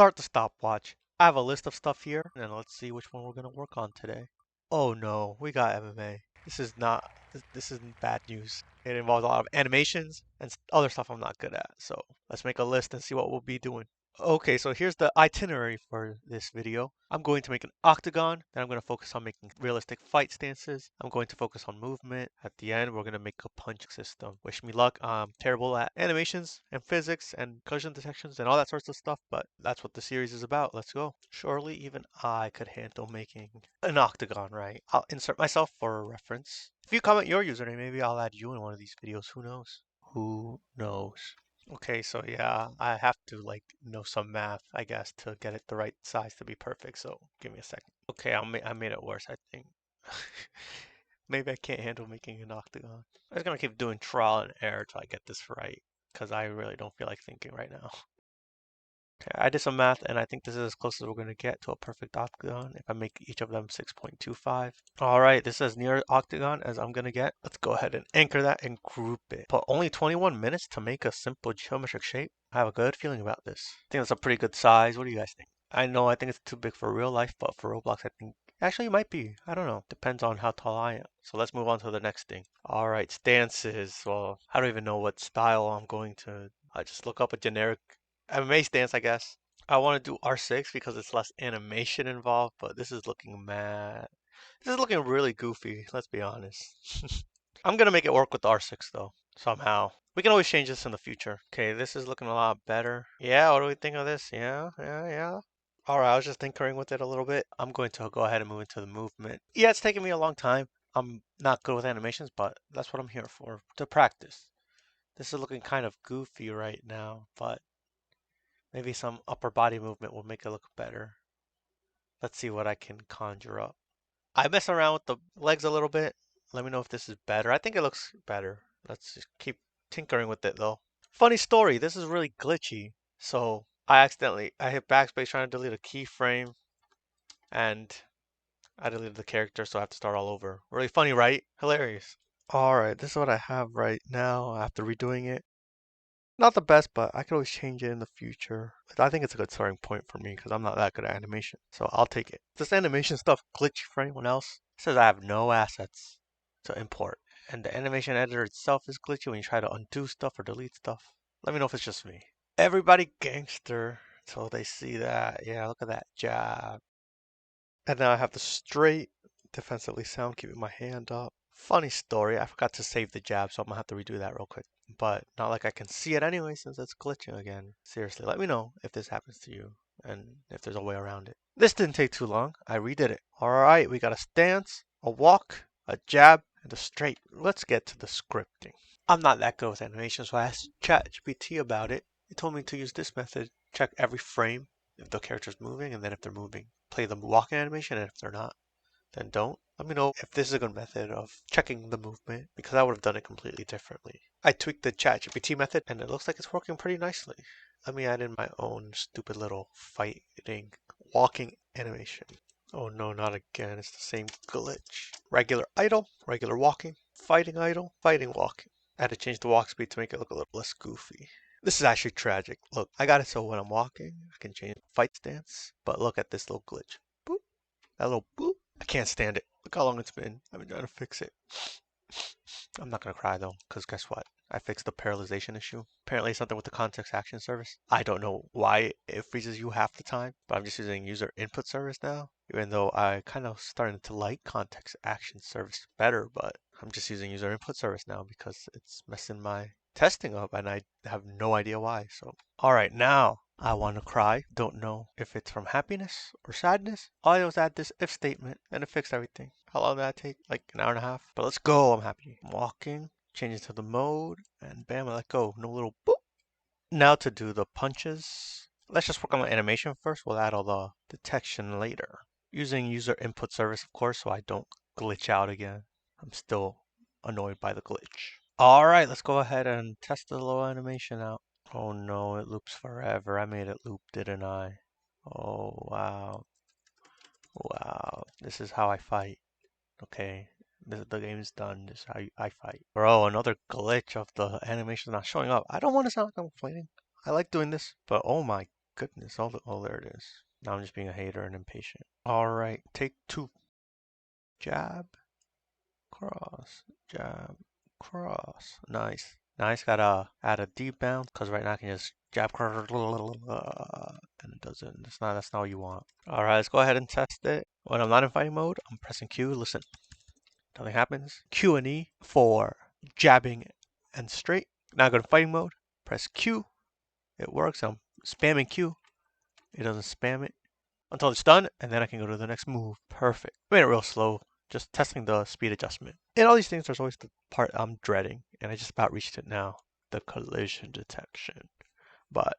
start the stopwatch. I have a list of stuff here, and let's see which one we're gonna work on today. Oh no, we got MMA. This is bad news. It involves a lot of animations and other stuff I'm not good at. So let's make a list and see what we'll be doing. Okay, so here's the itinerary for this video. I'm going to make an octagon, then I'm going to focus on making realistic fight stances. I'm going to focus on movement. At the end, we're going to make a punch system. Wish me luck. I'm terrible at animations and physics and collision detections and all that sorts of stuff, but that's what the series is about. Let's go. Surely even I could handle making an octagon, right? I'll insert myself for reference. If you comment your username, maybe I'll add you in one of these videos. Who knows? Who knows? Okay, so yeah, I have to like know some math, I guess, to get it the right size to be perfect. So give me a second. Okay, I made it worse, I think. Maybe I can't handle making an octagon. I'm just gonna keep doing trial and error till I get this right, because I really don't feel like thinking right now. Okay, I did some math, and I think this is as close as we're going to get to a perfect octagon if I make each of them 6.25. All right, this is as near octagon as I'm going to get. Let's go ahead and anchor that and group it. But only 21 minutes to make a simple geometric shape. I have a good feeling about this. I think that's a pretty good size. What do you guys think? I think it's too big for real life, but for Roblox, I think actually it might be. I don't know. Depends on how tall I am. So let's move on to the next thing. All right, stances. Well, I don't even know what style I'm going to. I just look up a generic MMA stance, I guess. I want to do R6 because it's less animation involved, but this is looking mad. This is looking really goofy, let's be honest. I'm going to make it work with R6 though, somehow. We can always change this in the future. Okay, this is looking a lot better. Yeah, what do we think of this? Yeah. Alright, I was just tinkering with it a little bit. I'm going to go ahead and move into the movement. Yeah, it's taking me a long time. I'm not good with animations, but that's what I'm here for, to practice. This is looking kind of goofy right now, but maybe some upper body movement will make it look better. Let's see what I can conjure up. I mess around with the legs a little bit. Let me know if this is better. I think it looks better. Let's just keep tinkering with it though. Funny story, this is really glitchy. So I hit backspace trying to delete a keyframe and I deleted the character, so I have to start all over. Really funny, right? Hilarious. Alright, this is what I have right now after redoing it. Not the best, but I could always change it in the future. I think it's a good starting point for me because I'm not that good at animation. So I'll take it. This animation stuff glitchy for anyone else? It says I have no assets to import. And the animation editor itself is glitchy when you try to undo stuff or delete stuff. Let me know if it's just me. Everybody gangster. So they see that. Yeah, look at that jab. And now I have the straight, defensively sound, keeping my hand up. Funny story, I forgot to save the jab, so I'm gonna have to redo that real quick. But not like I can see it anyway since it's glitching again. Seriously, let me know if this happens to you and if there's a way around it. This didn't take too long. I redid it. Alright, we got a stance, a walk, a jab, and a straight. Let's get to the scripting. I'm not that good with animation, so I asked ChatGPT about it. It told me to use this method. Check every frame if the character's moving, and then if they're moving, play the walking animation, and if they're not, then don't. Let me know if this is a good method of checking the movement, because I would have done it completely differently. I tweaked the ChatGPT method, and it looks like it's working pretty nicely. Let me add in my own stupid little fighting, walking animation. Oh no, not again. It's the same glitch. Regular idle, regular walking, fighting idle, fighting walking. I had to change the walk speed to make it look a little less goofy. This is actually tragic. Look, I got it so when I'm walking, I can change fight stance, but look at this little glitch. Boop. That little boop. I can't stand it. Look how long it's been. I've been trying to fix it. I'm not gonna cry though, because guess what? I fixed the parallelization issue. Apparently something with the context action service. I don't know why it freezes you half the time, but I'm just using user input service now. Even though I kind of starting to like context action service better, but I'm just using user input service now because it's messing my testing up and I have no idea why. So, all right, now I want to cry. Don't know if it's from happiness or sadness. All I know is add this if statement and it fixed everything. How long did that take? Like an hour and a half. But let's go. I'm happy. I'm walking, changing to the mode, and bam, I let go. No little boop. Now to do the punches. Let's just work on the animation first. We'll add all the detection later. Using user input service, of course, so I don't glitch out again. I'm still annoyed by the glitch. All right, let's go ahead and test the little animation out. Oh no, it loops forever. I made it loop, didn't I? Oh, wow. Wow. This is how I fight. Okay. The game is done. This is how I fight. Bro, another glitch of the animation not showing up. I don't want to sound like I'm complaining. I like doing this, but oh my goodness. Oh, there it is. Now I'm just being a hater and impatient. All right, take two. Jab, cross, jab, cross. Nice. Nice. Gotta add a deep bounce because right now I can just jab, cross, and it doesn't. That's not what you want. All right, let's go ahead and test it. When I'm not in fighting mode, I'm pressing Q. Listen, nothing happens. Q and E for jabbing and straight. Now I go to fighting mode. Press Q. It works. I'm spamming Q. It doesn't spam it until it's done, and then I can go to the next move. Perfect. I made it real slow, just testing the speed adjustment. In all these things, there's always the part I'm dreading, and I just about reached it now, the collision detection. But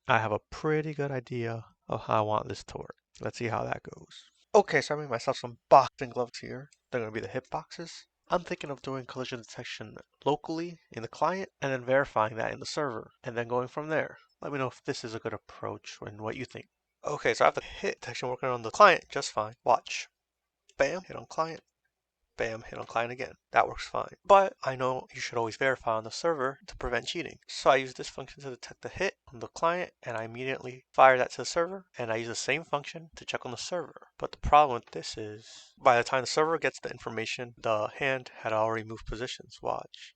I have a pretty good idea of how I want this to work. Let's see how that goes. Okay, so I made myself some boxing gloves here. They're going to be the hip boxes. I'm thinking of doing collision detection locally in the client and then verifying that in the server and then going from there. Let me know if this is a good approach and what you think. Okay, so I have the hit detection working on the client just fine. Watch. Bam, hit on client. Bam, hit on client again. That works fine. But I know you should always verify on the server to prevent cheating. So I use this function to detect the hit on the client and I immediately fire that to the server and I use the same function to check on the server. But the problem with this is by the time the server gets the information, the hand had already moved positions. Watch.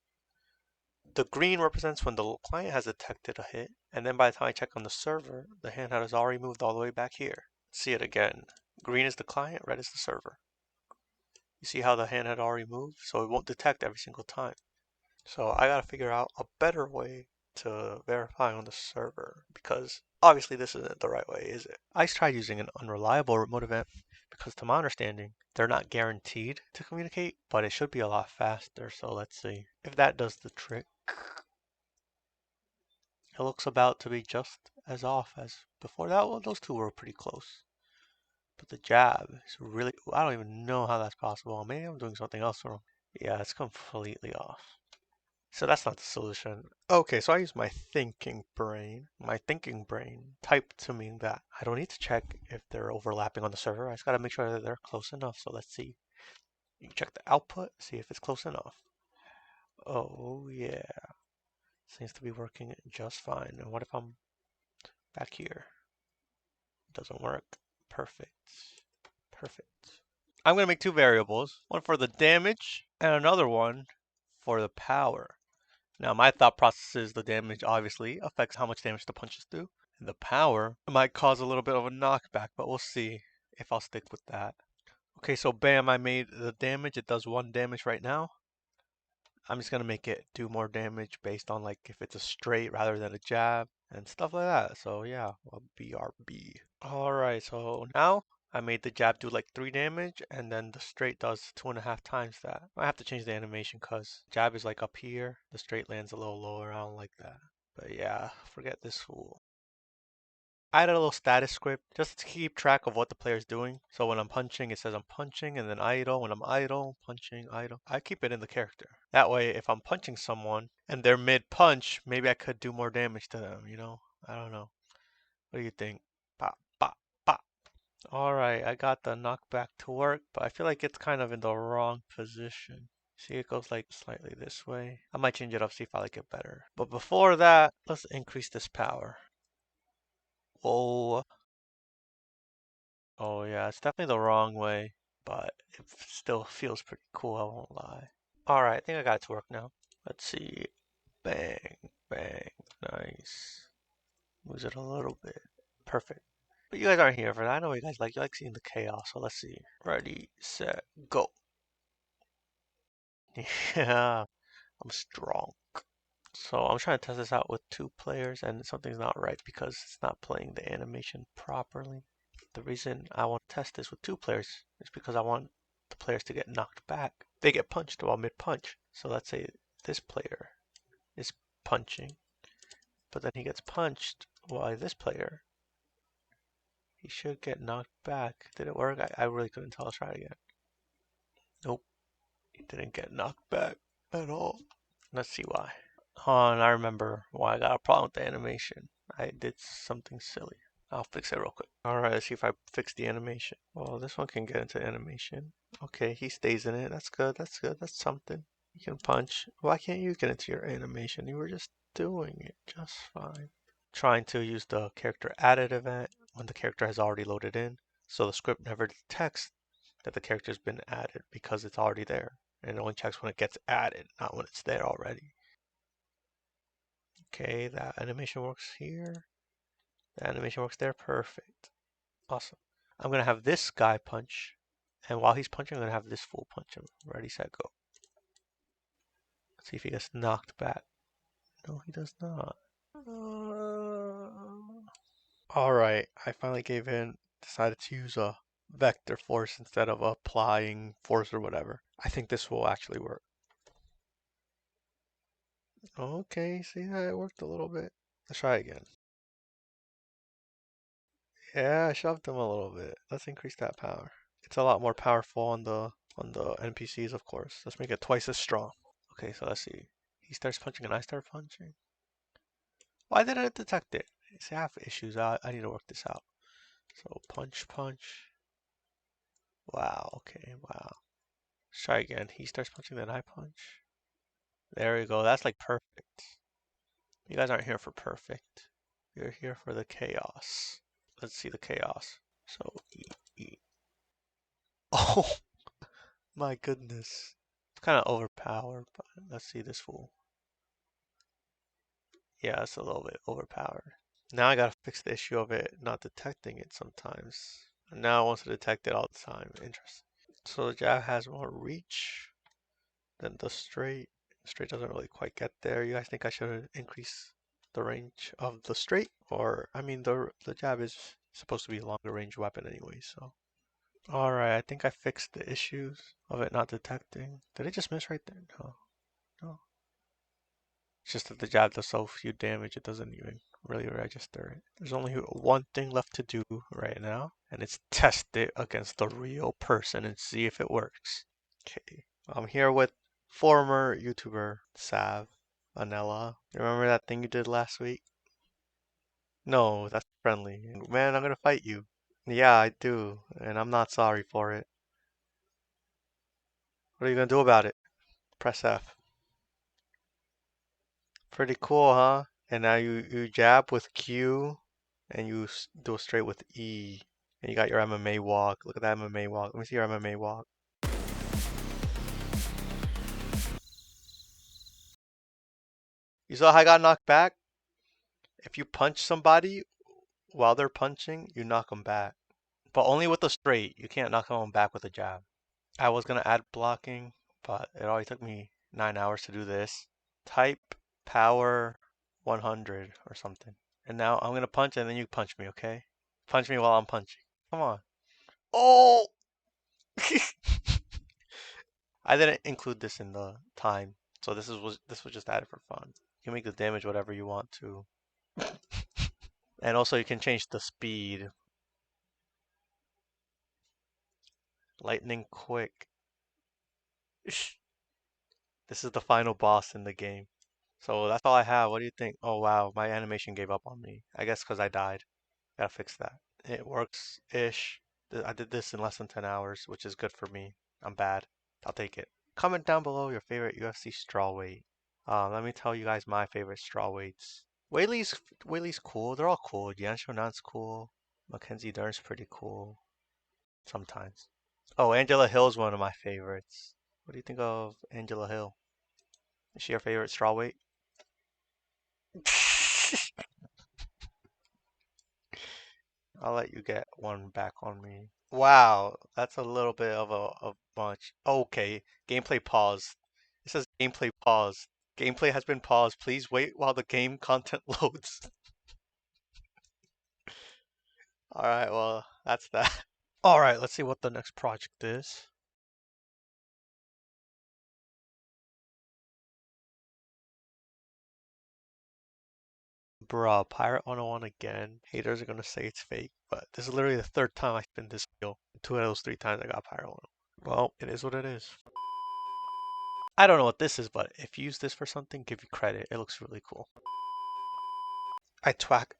The green represents when the client has detected a hit, and then by the time I check on the server, the hand has already moved all the way back here. See it again. Green is the client, red is the server. You see how the hand had already moved? So it won't detect every single time. So I gotta figure out a better way to verify on the server because obviously this isn't the right way, is it? I tried using an unreliable remote event because to my understanding, they're not guaranteed to communicate, but it should be a lot faster. So let's see if that does the trick. It looks about to be just as off as before. Those two were pretty close. But the jab is really, I don't even know how that's possible. Maybe I'm doing something else wrong. Yeah, it's completely off. So that's not the solution. Okay, so I use my thinking brain. My thinking brain typed to me that I don't need to check if they're overlapping on the server. I just gotta make sure that they're close enough. So let's see. You check the output, see if it's close enough. Oh yeah, seems to be working just fine. And what if I'm back here? Doesn't work. Perfect. Perfect. I'm going to make two variables, one for the damage and another one for the power. Now my thought process is the damage obviously affects how much damage the punches do. And the power might cause a little bit of a knockback, but we'll see if I'll stick with that. Okay, so bam, I made the damage. It does 1 damage right now. I'm just going to make it do more damage based on like if it's a straight rather than a jab and stuff like that. So yeah, well, BRB. Alright, so now I made the jab do like 3 damage and then the straight does 2.5 times that. I have to change the animation because jab is like up here. The straight lands a little lower. I don't like that. But yeah, forget this fool. I added a little status script just to keep track of what the player's doing. So when I'm punching, it says I'm punching, and then idle. When I'm idle, punching, idle. I keep it in the character. That way, if I'm punching someone and they're mid-punch, maybe I could do more damage to them, you know? I don't know. What do you think? Pop, pop, pop. Alright, I got the knockback to work, but I feel like it's kind of in the wrong position. See, it goes like slightly this way. I might change it up, see if I like it better. But before that, let's increase this power. Whoa. Oh yeah, it's definitely the wrong way, but it still feels pretty cool, I won't lie. Alright, I think I got it to work now. Let's see. Bang, bang, nice. Moves it a little bit. Perfect. But you guys aren't here for that. I know what you guys like. You like seeing the chaos, so let's see. Ready, set, go. Yeah, I'm strong. So I'm trying to test this out with 2 players and something's not right because it's not playing the animation properly. The reason I want to test this with 2 players is because I want the players to get knocked back. They get punched while mid-punch. So let's say this player is punching, but then he gets punched while this player, he should get knocked back. Did it work? I really couldn't tell. Let's try it again. Nope, he didn't get knocked back at all. Let's see why. Oh, and I remember why I got a problem with the animation. I did something silly. I'll fix it real quick. Alright, let's see if I fix the animation. Well, this one can get into animation. Okay, he stays in it. That's good, that's good, that's something. You can punch. Why can't you get into your animation? You were just doing it just fine. trying to use the character added event when the character has already loaded in. So the script never detects that the character's been added because it's already there. And it only checks when it gets added, not when it's there already. Okay, that animation works here. The animation works there. Perfect. Awesome. I'm going to have this guy punch. And while he's punching, I'm going to have this fool punch him. Ready, set, go. Let's see if he gets knocked back. No, he does not. Alright, I finally gave in. Decided to use a vector force instead of applying force or whatever. I think this will actually work. Okay, see how it worked a little bit. Let's try again. Yeah, I shoved him a little bit. Let's increase that power. It's a lot more powerful on the NPCs, of course. Let's make it twice as strong. Okay, so let's see. He starts punching and I start punching. Why didn't it detect it? See, I have issues. I need to work this out. So punch, punch. Wow, okay, wow. Let's try again. He starts punching, then I punch. There we go. That's like perfect. You guys aren't here for perfect. You're here for the chaos. Let's see the chaos. So, E. Oh, my goodness. It's kind of overpowered, but let's see this fool. Yeah, it's a little bit overpowered. Now I gotta fix the issue of it not detecting it sometimes. Now it wants to detect it all the time. Interesting. So the jab has more reach than the straight. The straight doesn't really quite get there. You guys think I should increase the range of the straight? Or, I mean, the jab is supposed to be a longer range weapon anyway, so. Alright, I think I fixed the issues of it not detecting. Did it just miss right there? No. No. It's just that the jab does so few damage, it doesn't even really register it. There's only one thing left to do right now, and it's test it against the real person and see if it works. Okay, I'm here with former YouTuber Sav Anella. Remember that thing you did last week? No, that's friendly. Man, I'm gonna fight you. Yeah, I do, and I'm not sorry for it. What are you gonna do about it? Press F. Pretty cool, huh? And now you jab with Q, and you do a straight with E. And you got your MMA walk. Look at that MMA walk. Let me see your MMA walk. You saw how I got knocked back? If you punch somebody while they're punching, you knock them back. But only with a straight. You can't knock someone back with a jab. I was gonna add blocking, but it only took me 9 hours to do this. Type power 100 or something. And now I'm gonna punch and then you punch me, okay? Punch me while I'm punching. Come on. Oh! I didn't include this in the time, so this was just added for fun. You can make the damage whatever you want to. And also you can change the speed. Lightning quick. This is the final boss in the game. So that's all I have. What do you think? Oh wow, my animation gave up on me. I guess because I died. Gotta fix that. It works-ish. I did this in less than 10 hours, which is good for me. I'm bad. I'll take it. Comment down below your favorite UFC straw weight. Let me tell you guys my favorite straw weights. Whaley's cool. They're all cool. Yan Shonan's cool. Mackenzie Dern's pretty cool. Sometimes. Oh, Angela Hill's one of my favorites. What do you think of Angela Hill? Is she your favorite straw weight? I'll let you get one back on me. Wow, that's a little bit of much. Okay, gameplay paused. It says gameplay paused. Gameplay has been paused. Please wait while the game content loads. Alright, well, that's that. Alright, let's see what the next project is. Bruh, Pirate 101 again. Haters are gonna say it's fake, but this is literally the third time I spin this wheel. 2 of those 3 times I got Pirate 101. Well, it is what it is. I don't know what this is, but if you use this for something, give you credit. It looks really cool. I twack.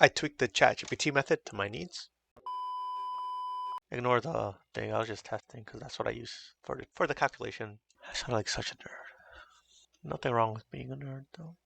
I tweaked the ChatGPT method to my needs. Ignore the thing. I was just testing because that's what I use for the calculation. I sound like such a nerd. Nothing wrong with being a nerd though.